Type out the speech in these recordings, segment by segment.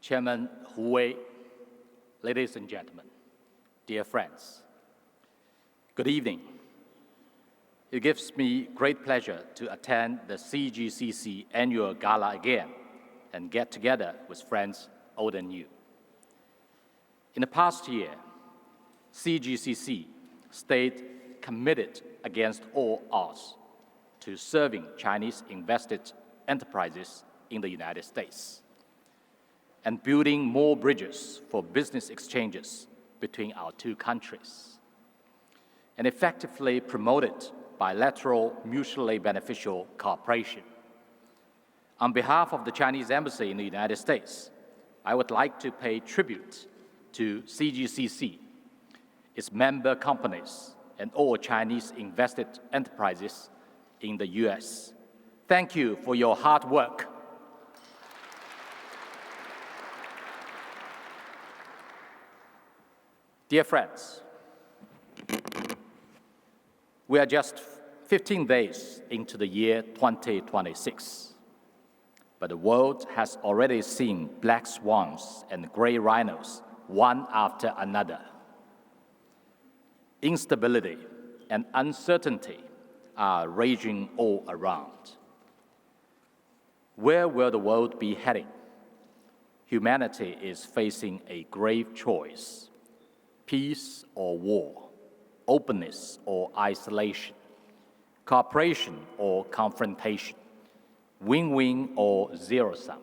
Chairman Hu Wei, ladies and gentlemen, dear friends, good evening. It gives me great pleasure to attend the CGCC annual Gala again and get together with friends old and new. In the past year, CGCC stayed committed against all odds to serving Chinese invested enterprises in the United States and building more bridges for business exchanges between our two countries, and effectively promoted bilateral, mutually beneficial cooperation. On behalf of the Chinese Embassy in the United States, I would like to pay tribute to CGCC, its member companies, and all Chinese invested enterprises in the US. Thank you for your hard work. Dear friends, we are just 15 days into the year 2026, but the world has already seen black swans and gray rhinos one after another. Instability and uncertainty are raging all around. Where will the world be heading? Humanity is facing a grave choice: peace or war, openness or isolation, cooperation or confrontation, win-win or zero-sum.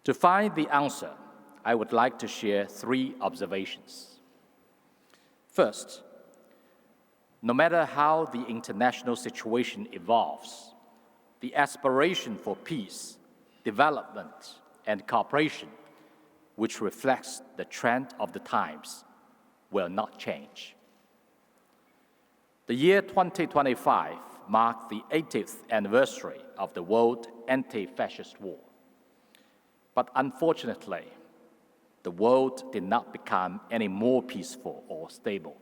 To find the answer, I would like to share 3 observations. First, no matter how the international situation evolves, the aspiration for peace, development, and cooperation, which reflects the trend of the times, will not change. The year 2025 marked the 80th anniversary of the World Anti-Fascist War. But unfortunately, the world did not become any more peaceful or stable.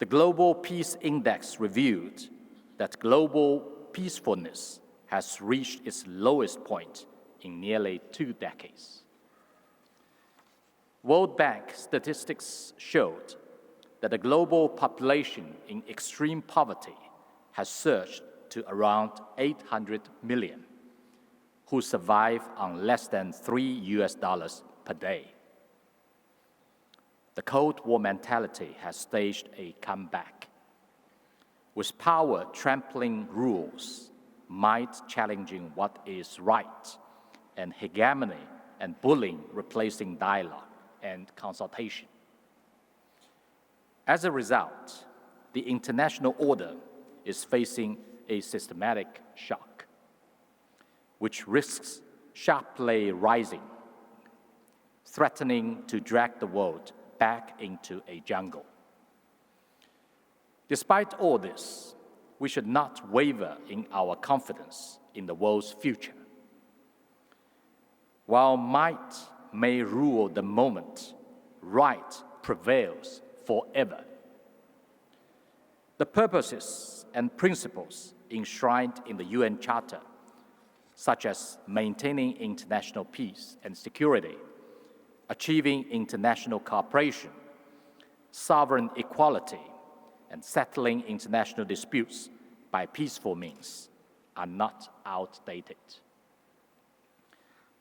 The Global Peace Index revealed that global peacefulness has reached its lowest point in nearly 2 decades. World Bank statistics showed that the global population in extreme poverty has surged to around 800 million, who survive on less than $3 per day. The Cold War mentality has staged a comeback, with power trampling rules, might challenging what is right, and hegemony and bullying replacing dialogue and consultation. As a result, the international order is facing a systematic shock, which risks sharply rising, threatening to drag the world back into a jungle. Despite all this, we should not waver in our confidence in the world's future. While might may rule the moment, right prevails forever. The purposes and principles enshrined in the UN Charter, such as maintaining international peace and security, achieving international cooperation, sovereign equality, and settling international disputes by peaceful means, are not outdated.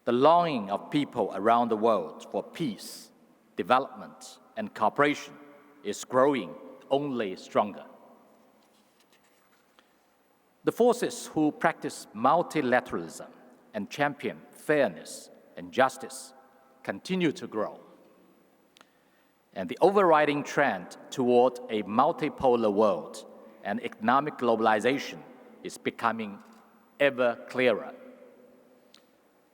The longing of people around the world for peace, development, and cooperation is growing only stronger. The forces who practice multilateralism and champion fairness and justice continue to grow. And the overriding trend toward a multipolar world and economic globalization is becoming ever clearer.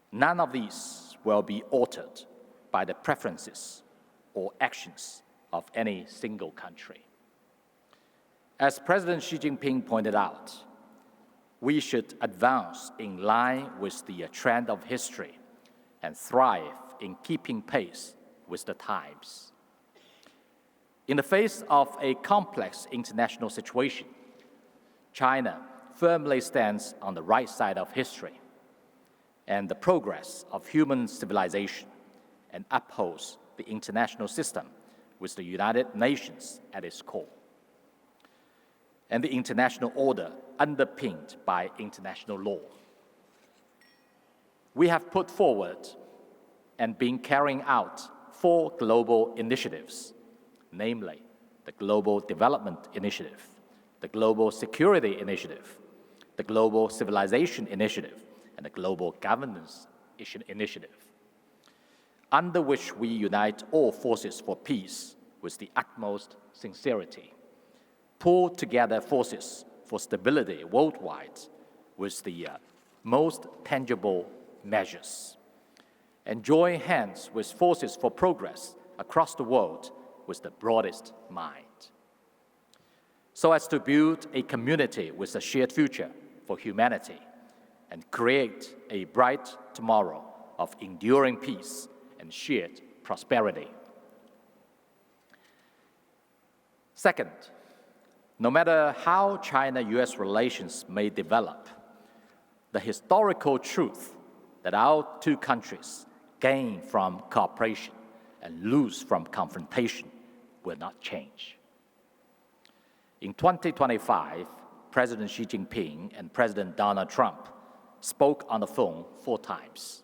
None of these will be altered by the preferences or actions of any single country. As President Xi Jinping pointed out, we should advance in line with the trend of history and thrive in keeping pace with the times. In the face of a complex international situation, China firmly stands on the right side of history. and the progress of human civilization and upholds the international system with the United Nations at its core, and the international order underpinned by international law. We have put forward and been carrying out 4 global initiatives, namely the Global Development Initiative, the Global Security Initiative, the Global Civilization Initiative, and the Global Governance Initiative, under which we unite all forces for peace with the utmost sincerity, pull together forces for stability worldwide with the most tangible measures, and join hands with forces for progress across the world with the broadest mind, so as to build a community with a shared future for humanity and create a bright tomorrow of enduring peace and shared prosperity. Second, no matter how China-US relations may develop, the historical truth that our 2 countries gain from cooperation and lose from confrontation will not change. In 2025, President Xi Jinping and President Donald Trump spoke on the phone 4 times,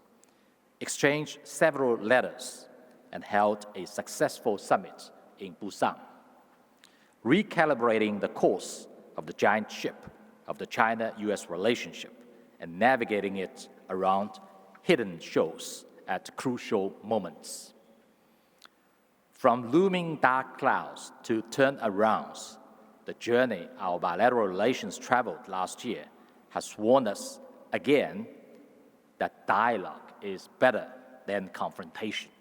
exchanged several letters, and held a successful summit in Busan, recalibrating the course of the giant ship of the China-US relationship and navigating it around hidden shoals at crucial moments. From looming dark clouds to turnarounds, the journey our bilateral relations traveled last year has warned us again that dialogue is better than confrontation.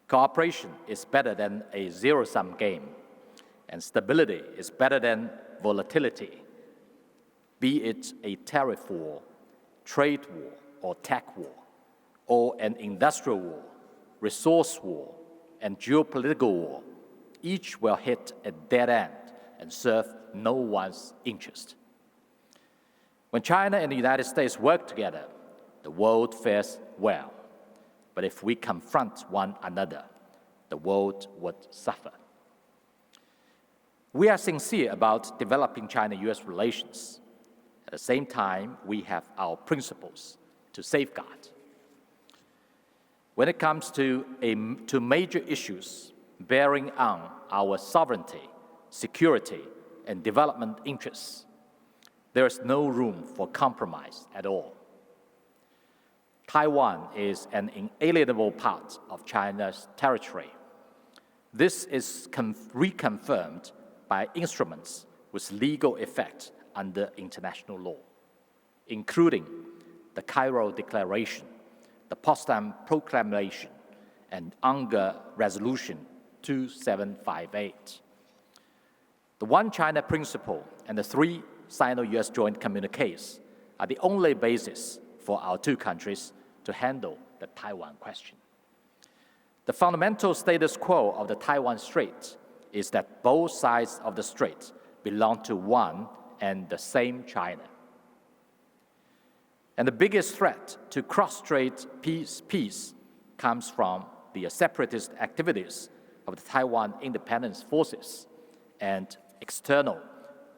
Cooperation is better than a zero-sum game, and stability is better than volatility, be it a tariff war, trade war, or tech war, or an industrial war, resource war, and geopolitical war. Each will hit a dead end and serve no one's interest. When China and the United States work together, the world fares well. But if we confront one another, the world would suffer. We are sincere about developing China-US relations. At the same time, we have our principles to safeguard. When it comes to major issues bearing on our sovereignty, security, and development interests, there is no room for compromise at all. Taiwan is an inalienable part of China's territory. This is reconfirmed by instruments with legal effect under international law, including the Cairo Declaration, the Potsdam Proclamation, and UNGA Resolution 2758. The One China principle and the 3 Sino-US joint communiques are the only basis for our 2 countries to handle the Taiwan question. The fundamental status quo of the Taiwan Strait is that both sides of the strait belong to one and the same China. And the biggest threat to cross-strait peace comes from the separatist activities of the Taiwan independence forces and external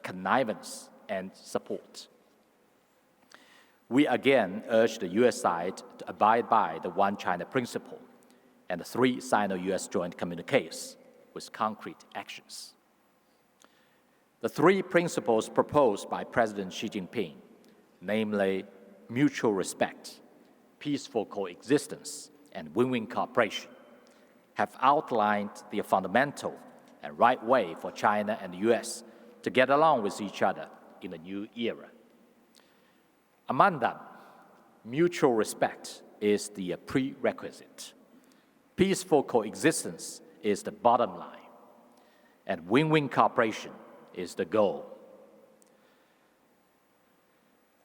connivance and support. We again urge the US side to abide by the One China principle and the 3 Sino-US joint communiques with concrete actions. The 3 principles proposed by President Xi Jinping, namely mutual respect, peaceful coexistence, and win-win cooperation, have outlined the fundamental and right way for China and the US to get along with each other in the new era. Among them, mutual respect is the prerequisite. Peaceful coexistence is the bottom line, and win-win cooperation is the goal.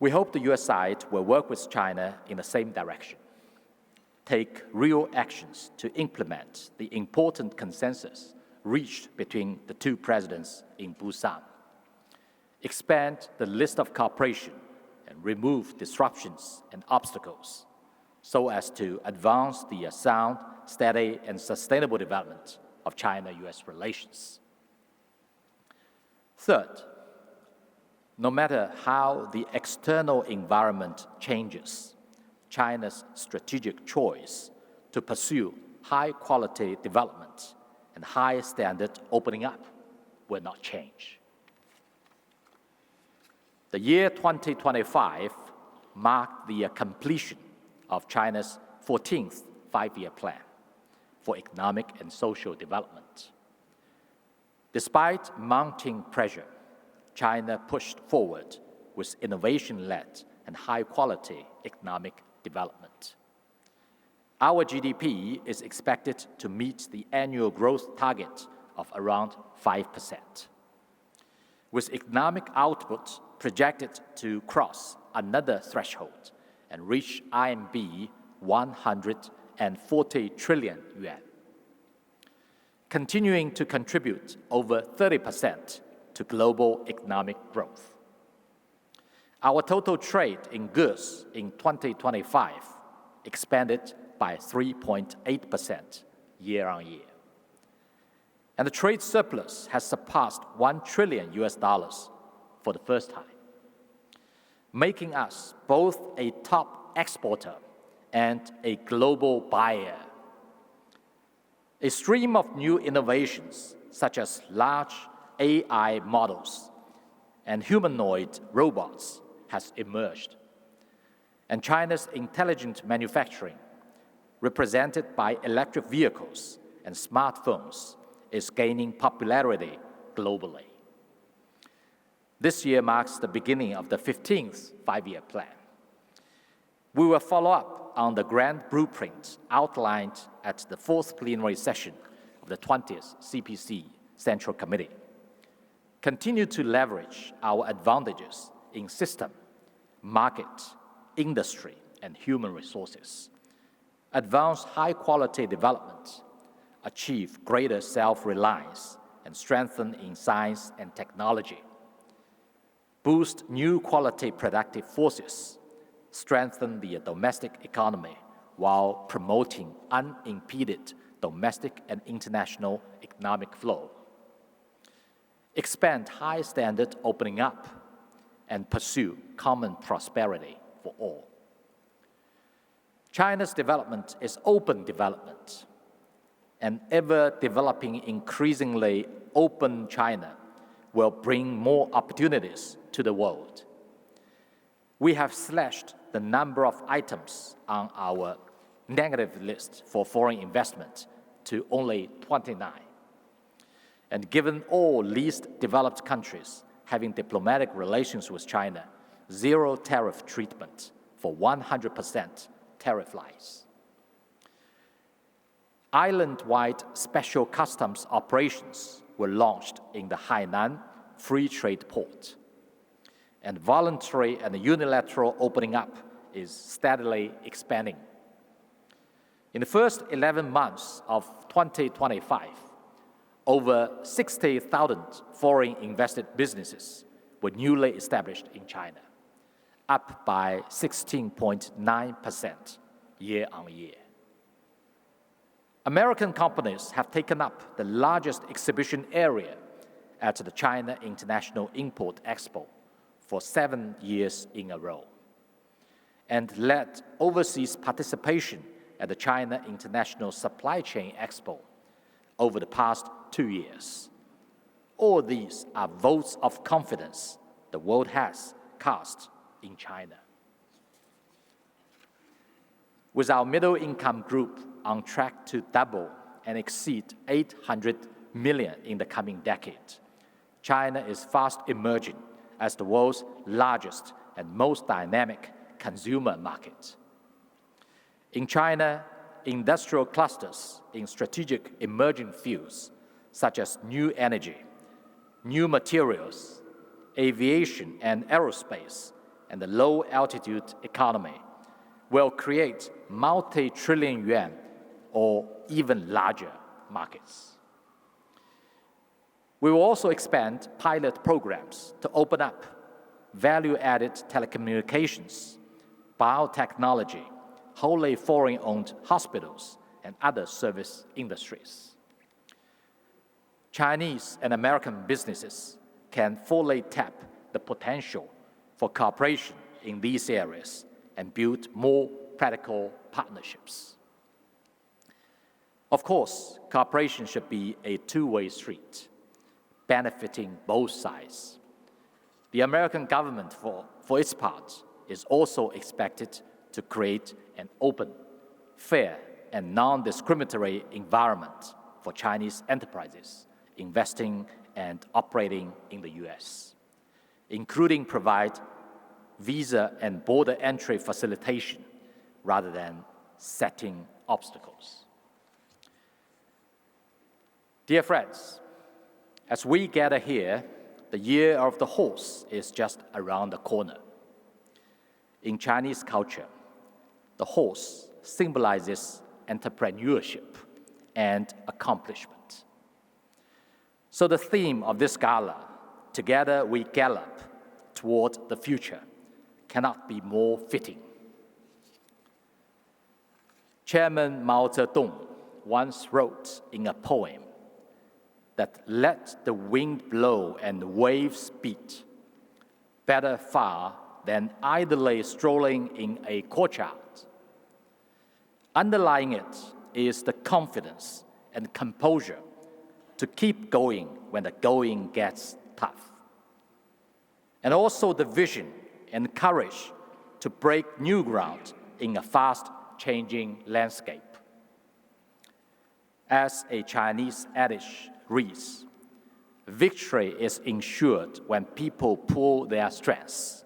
We hope the US side will work with China in the same direction, take real actions to implement the important consensus reached between the 2 presidents in Busan, expand the list of cooperation and remove disruptions and obstacles, so as to advance the sound, steady, and sustainable development of China-US relations. Third, no matter how the external environment changes, China's strategic choice to pursue high-quality development and high-standard opening up will not change. The year 2025 marked the completion of China's 14th five-year plan for economic and social development. Despite mounting pressure, China pushed forward with innovation-led and high-quality economic development. Our GDP is expected to meet the annual growth target of around 5%, with economic output projected to cross another threshold and reach RMB 140 trillion yuan, continuing to contribute over 30% to global economic growth. Our total trade in goods in 2025 expanded by 3.8% year-on-year. And the trade surplus has surpassed $1 trillion for the first time, making us both a top exporter and a global buyer. A stream of new innovations, such as large AI models and humanoid robots, has emerged. And China's intelligent manufacturing, represented by electric vehicles and smartphones, is gaining popularity globally. This year marks the beginning of the 15th five-year plan. We will follow up on the grand blueprint outlined at the fourth plenary session of the 20th CPC Central Committee, continue to leverage our advantages in system, market, industry, and human resources, advance high-quality development, achieve greater self-reliance, and strengthen in science and technology, boost new quality productive forces, strengthen the domestic economy while promoting unimpeded domestic and international economic flow, expand high-standard opening up, and pursue common prosperity for all. China's development is open development. An ever-developing, increasingly open China will bring more opportunities to the world. We have slashed the number of items on our negative list for foreign investment to only 29. And given all least developed countries having diplomatic relations with China, zero tariff treatment for 100% tariff lies. Island-wide special customs operations were launched in the Hainan Free Trade Port, and voluntary and unilateral opening up is steadily expanding. In the first 11 months of 2025, over 60,000 foreign invested businesses were newly established in China, up by 16.9% year-on-year. American companies have taken up the largest exhibition area at the China International Import Expo for 7 years in a row, and led overseas participation at the China International Supply Chain Expo over the past 2 years. All these are votes of confidence the world has cast in China. With our middle-income group on track to double and exceed 800 million in the coming decade, China is fast emerging as the world's largest and most dynamic consumer market. In China, industrial clusters in strategic emerging fields such as new energy, new materials, aviation and aerospace, and the low-altitude economy will create multi-trillion yuan or even larger markets. We will also expand pilot programs to open up value-added telecommunications, biotechnology, wholly foreign-owned hospitals and other service industries. Chinese and American businesses can fully tap the potential for cooperation in these areas and build more practical partnerships. Of course, cooperation should be a two-way street, benefiting both sides. The American government, for its part, is also expected to create an open, fair, and non-discriminatory environment for Chinese enterprises investing and operating in the US, including provide visa and border entry facilitation rather than setting obstacles. Dear friends, as we gather here, the Year of the Horse is just around the corner. In Chinese culture, the horse symbolizes entrepreneurship and accomplishment. So the theme of this gala, Together We Gallop Toward the Future, cannot be more fitting. Chairman Mao Zedong once wrote in a poem that let the wind blow and waves beat, better far than idly strolling in a courtyard. Underlying it is the confidence and composure to keep going when the going gets tough. And also the vision and courage to break new ground in a fast-changing landscape. As a Chinese adage reads, victory is ensured when people pool their strengths.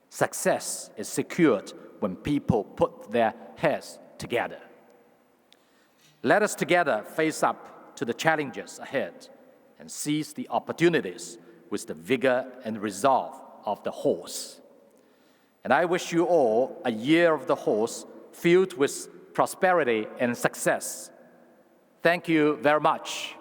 Success is secured when people put their heads together. Let us together face up to the challenges ahead and seize the opportunities with the vigor and resolve of the horse. And I wish you all a year of the horse filled with prosperity and success. Thank you very much.